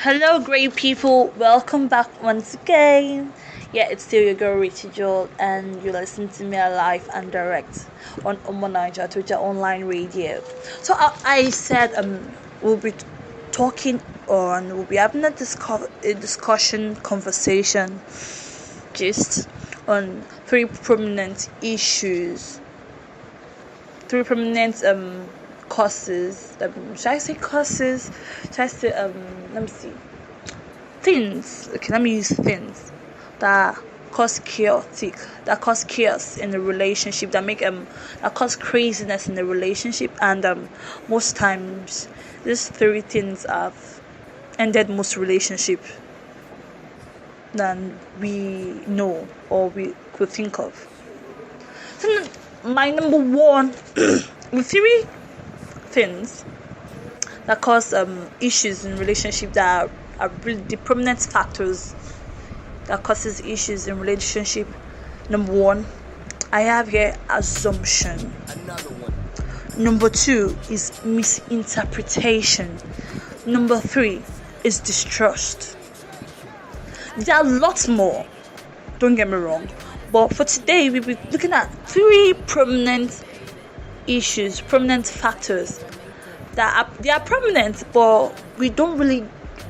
Hello, great people. Welcome back once again. Yeah, it's still your girl Richie Joel, and you listen to me live and direct on Omo Niger Twitter online radio. So I said we'll be talking on we'll be having a discussion conversation just on three prominent causes. Should I say causes? Should I say let me see things. Okay, let me use things that cause chaos in a relationship, that cause craziness in a relationship, and most times these three things have ended most relationship than we know or we could think of. So my number one the three things that cause issues in relationship that are really the prominent factors that causes issues in relationship. Number one, I have here assumption. Another one. Number two is misinterpretation. Number three is distrust. There are lots more, don't get me wrong, but for today we'll be looking at three prominent factors they are prominent, but we don't really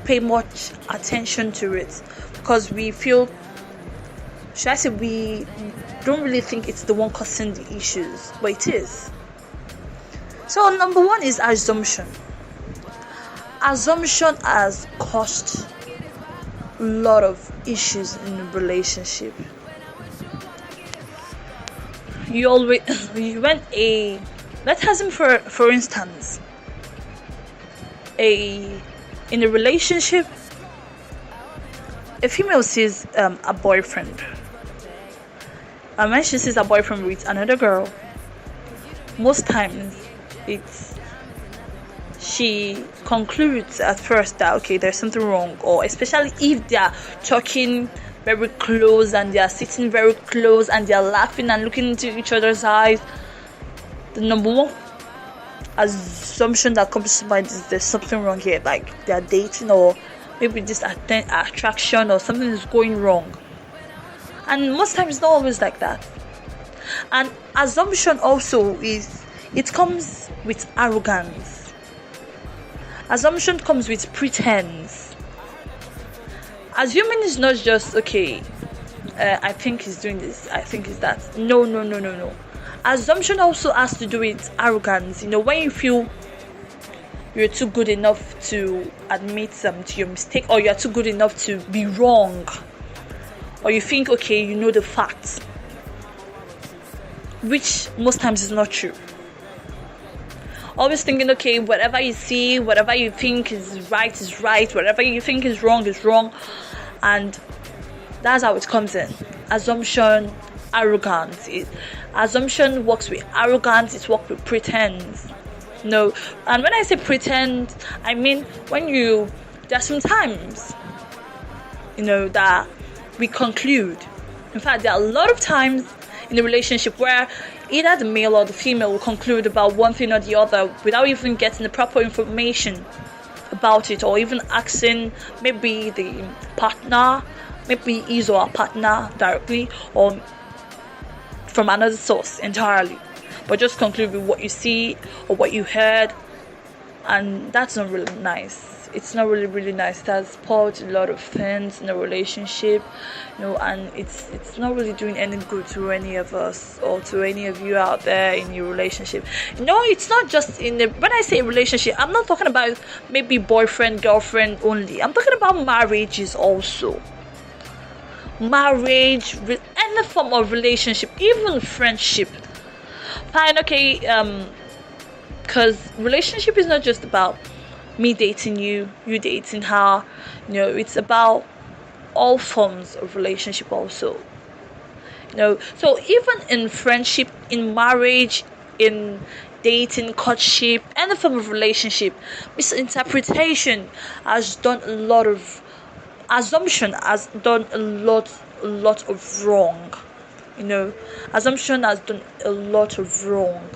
pay much attention to it because we feel, should I say, we don't really think it's the one causing the issues, but it is. So number one is assumption. Assumption has caused a lot of issues in a relationship. Let's assume for instance, in a relationship, a female sees a boyfriend, and when she sees a boyfriend with another girl, most times she concludes at first that okay, there's something wrong, or especially if they are talking very close and they are sitting very close and they are laughing and looking into each other's eyes. The number one assumption that comes to mind is there's something wrong here, like they are dating, or maybe this attraction or something is going wrong. And most times it's not always like that. And assumption also it comes with arrogance. Assumption comes with pretense. Assuming is not just okay, I think he's doing this, I think he's that. No. Assumption also has to do with arrogance. When you feel you're too good enough to admit to your mistake, or you're too good enough to be wrong, or you think okay, you know the facts, which most times is not true. Always thinking okay, whatever you see, whatever you think is right, whatever you think is wrong, and that's how it comes in. Assumption, arrogance. Assumption works with arrogance, it works with pretense. No, and when I say pretend, I mean there are some times that we conclude. In fact, there are a lot of times in a relationship where either the male or the female will conclude about one thing or the other without even getting the proper information about it, or even asking maybe the partner, maybe his or her partner directly, or from another source entirely, but just conclude with what you see or what you heard, and that's not really nice. It's not really nice. It has spoiled a lot of things in a relationship, and it's not really doing any good to any of us or to any of you out there in your relationship. It's not just when I say relationship, I'm not talking about maybe boyfriend, girlfriend only. I'm talking about marriages also. Marriage, any form of relationship, even friendship. Fine, okay, because relationship is not just about me dating you dating her. It's about all forms of relationship also. So even in friendship, in marriage, in dating, courtship, any form of relationship, misinterpretation has done a lot of assumption has done a lot of wrong. Assumption has done a lot of wrong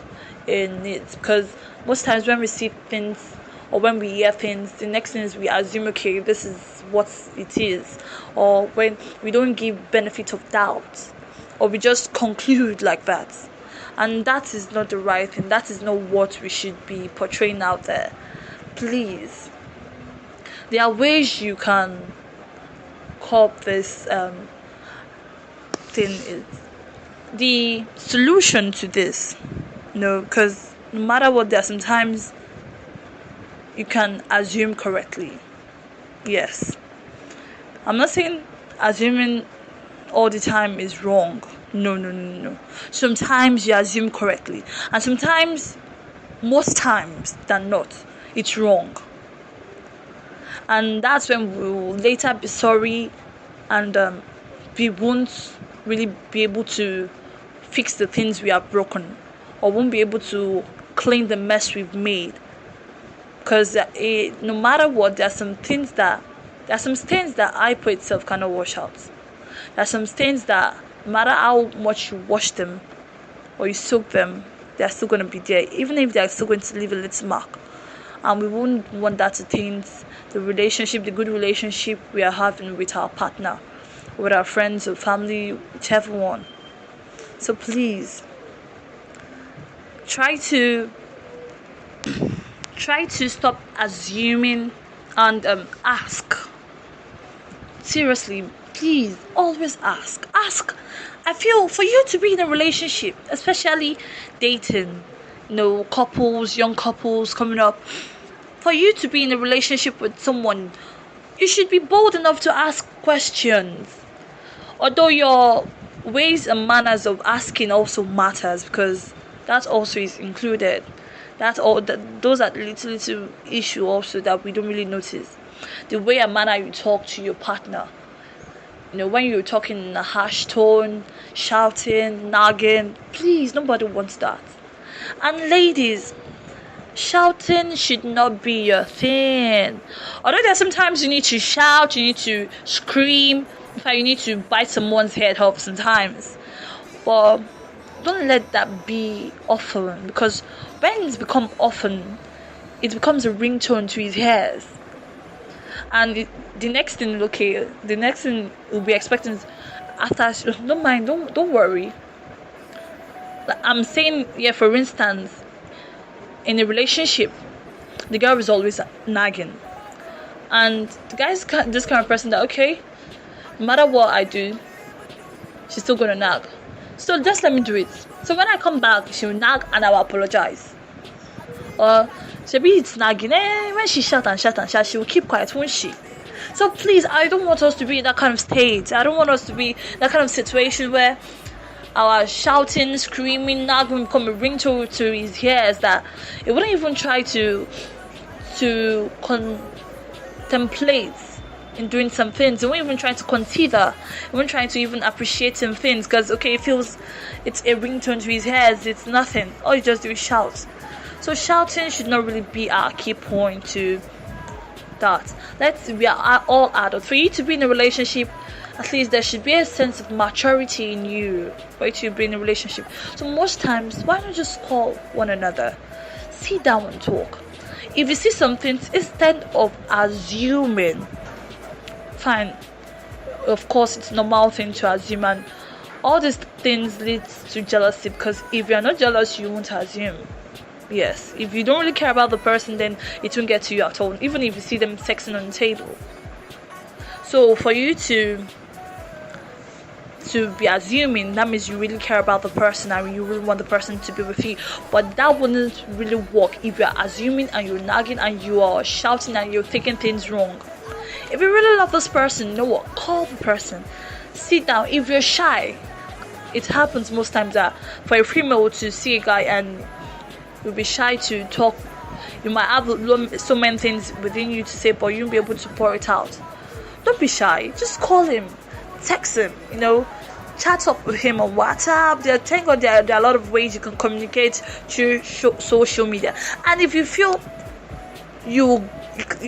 in it, because most times when we see things or when we hear things, the next thing is we assume, okay, this is what it is, or when we don't give benefit of doubt, or we just conclude like that. And that is not the right thing. That is not what we should be portraying out there. Please, there are ways you can cope this thing. Is the solution to this, because no matter what, there are sometimes you can assume correctly. Yes, I'm not saying assuming all the time is wrong. No. Sometimes you assume correctly, and sometimes, most times than not, it's wrong. And that's when we will later be sorry, and we won't really be able to fix the things we have broken, or won't be able to clean the mess we've made. Because no matter what, there are some stains that iPod itself cannot wash out. There are some stains that no matter how much you wash them or you soak them, they are still going to be there, even if they are still going to leave a little mark. And we wouldn't want that to taint the relationship, the good relationship we are having with our partner, with our friends or family, whichever one. So please, try to stop assuming and ask. Seriously, please, always ask. I feel for you to be in a relationship, especially dating, couples, young couples coming up, for you to be in a relationship with someone, you should be bold enough to ask questions. Although your ways and manners of asking also matters, because that also is included. Those are little issue also that we don't really notice. The way and manner you talk to your partner. When you're talking in a harsh tone, shouting, nagging, please, nobody wants that. And ladies, shouting should not be your thing. Although there are sometimes you need to shout, you need to scream, in fact you need to bite someone's head off sometimes. But don't let that be often, because when it's become often, it becomes a ringtone to his ears. And the next thing we'll be expecting is after, don't mind, don't worry. I'm saying, for instance, in a relationship, the girl is always nagging, and the guy is this kind of person that, okay, no matter what I do, she's still gonna nag. So just let me do it. So when I come back, she'll nag and I will apologize. Or maybe it's nagging. When she shout, she will keep quiet, won't she? So please, I don't want us to be in that kind of state. I don't want us to be in that kind of situation where our shouting, screaming, nagging become a ringtone to his ears that it wouldn't even try to contemplate in doing some things. It won't even try to consider. It won't try to even appreciate some things, because okay, it feels it's a ringtone to his ears. It's nothing. All you just do is shout. So shouting should not really be our key point to that. We are all adults. For you to be in a relationship, at least there should be a sense of maturity in you for you to be in a relationship. So most times, why not just call one another, sit down and talk? If you see something, instead of assuming, fine, of course it's a normal thing to assume, and all these things leads to jealousy, because if you're not jealous, you won't assume. Yes, if you don't really care about the person, then it won't get to you at all, even if you see them sexing on the table. So for you to be assuming, that means you really care about the person and you really want the person to be with you. But that wouldn't really work if you're assuming and you're nagging and you are shouting and you're taking things wrong. If you really love this person, you know what? Call the person, sit down. If you're shy, it happens most times that for a female to see a guy and you'll be shy to talk, you might have so many things within you to say, but you won't be able to pour it out. Don't be shy. Just call him, text him, chat up with him on WhatsApp. Thank God there are a lot of ways you can communicate through social media. And if you feel you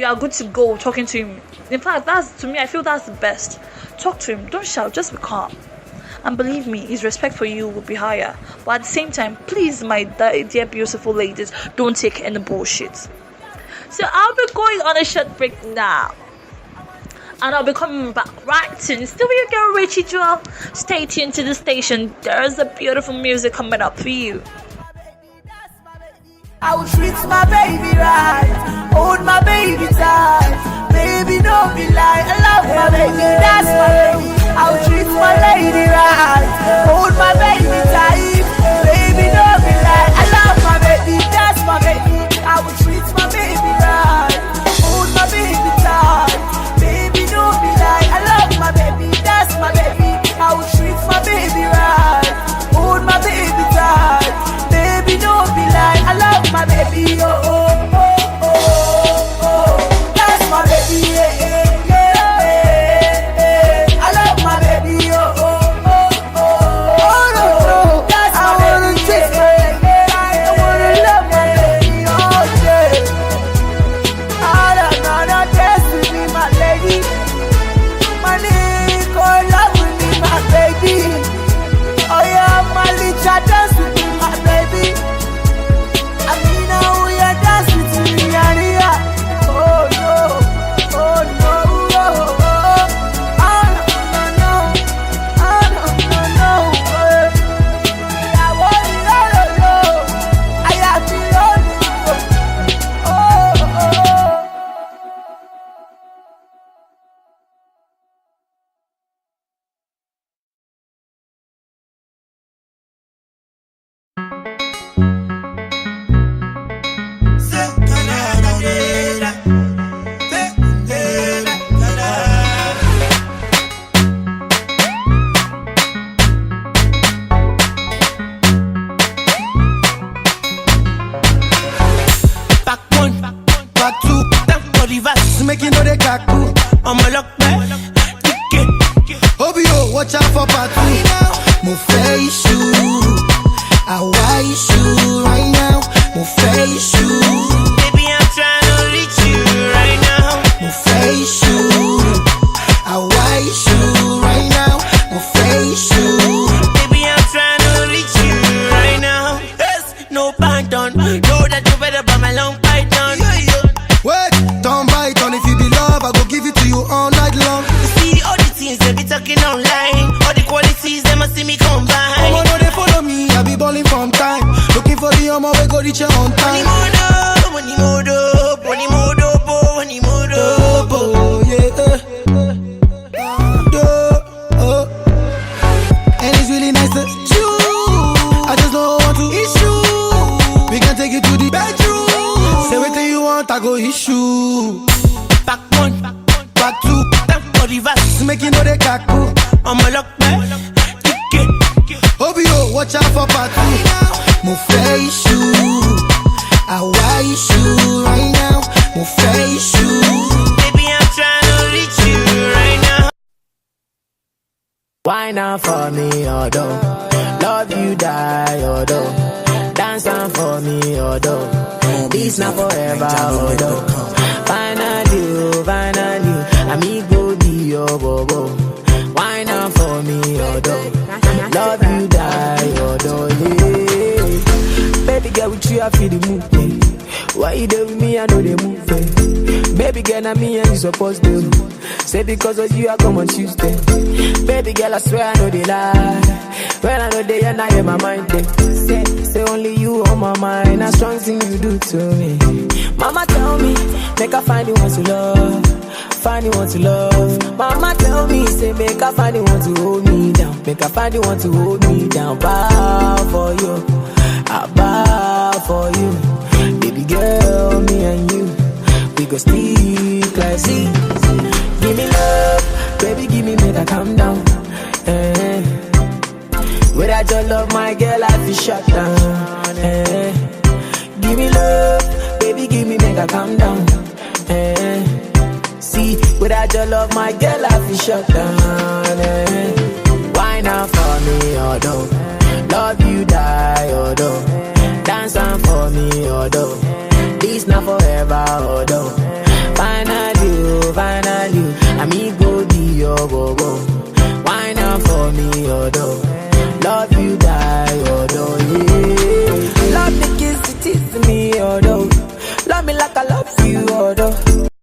are good to go talking to him, in fact, I feel that's the best. Talk to him. Don't shout. Just be calm. And believe me, his respect for you will be higher. But at the same time, please, my dear beautiful ladies, don't take any bullshit. So I'll be going on a short break now. And I'll be coming back right soon. Still your girl Richie Joel. Stay tuned to the station. There's a beautiful music coming up for you. I will treat my baby right, hold my baby tight. Baby, don't be like, I love my baby, that's my baby. I will treat my lady right, hold my baby tight. Baby, don't be like, I love my baby, that's my baby. I will treat my baby right, hold my baby tight. Baby, don't be like, I love my baby, that's my baby. I will treat my baby right, hold my baby tight. Baby, don't be like, I love my baby, oh, oh, oh, oh, oh. That's my baby, yeah, yeah, yeah, yeah. I love my baby, oh, oh, oh, oh, oh. That's my baby, yeah, yeah, yeah. I wanna love my baby, oh, yeah. I don't know, not dance with me, my lady. My nigga, love with me, my baby. Oh yeah, my licha dance with me, my baby. I mean, now we are dance with me, yeah. Oh no, oh no, oh, oh. Oh no, no, oh no, no, I want it all, I have to love you, oh, oh. Make you know they kaku. I'm a lock back. Obio, watch out for part 2. Mo face you, I wish you right now. Mo face you, baby, I'm trying to reach you right now. mo face you, I wish you right now. Mo face you, Baby, I'm trying to reach you right now. There's no pardon. Know that you better buy my long python. wait, don't bite on. If you be love, I go give it to you all night long. You see all the things they be talking online. All the qualities they must see me combine. Oh, no, they follow me. I be balling from time. Looking for the homo, we go reach you on time. Money modo, money modo, money modo. Oh, yeah. Oh. And it's really nice to you. I just don't want to issue. We can take it to the bedroom. Say what you want, I go issue. Back 1, Back 2, for reverse. make you know they kaku. I'm a lock back. Obio, watch out for part 2. Mo face you, I wish you right now. Mo face you. Baby, I'm trying to reach you right now. Why not for me, although love you die, although dance on for me, although this not forever, although finally, amigo be your bobo. Why not for me, although love you die, although yeah. Baby girl with you I feel the movement. Why you there with me I know the movement. Baby girl na me and you supposed to. Say because of you I come on Tuesday. Baby girl I swear I know they lie. When I know they and I in my mind they say only you on my mind. A strong thing you do to me. Mama tell me make I find you want to love. Find you want to love. Mama tell me say make I find you want to hold me down. Make I find you want to hold me down. Bow for you, I bow for you. Baby girl, me and you, we go stick like see. Give me love, baby, give me make I calm down. Without your love, my girl, I feel shut down. Give me love, baby, give me make I calm down. See, without your love, my girl, I feel shut down. Why not for me, although love you die, although dance on for me, although this not forever, although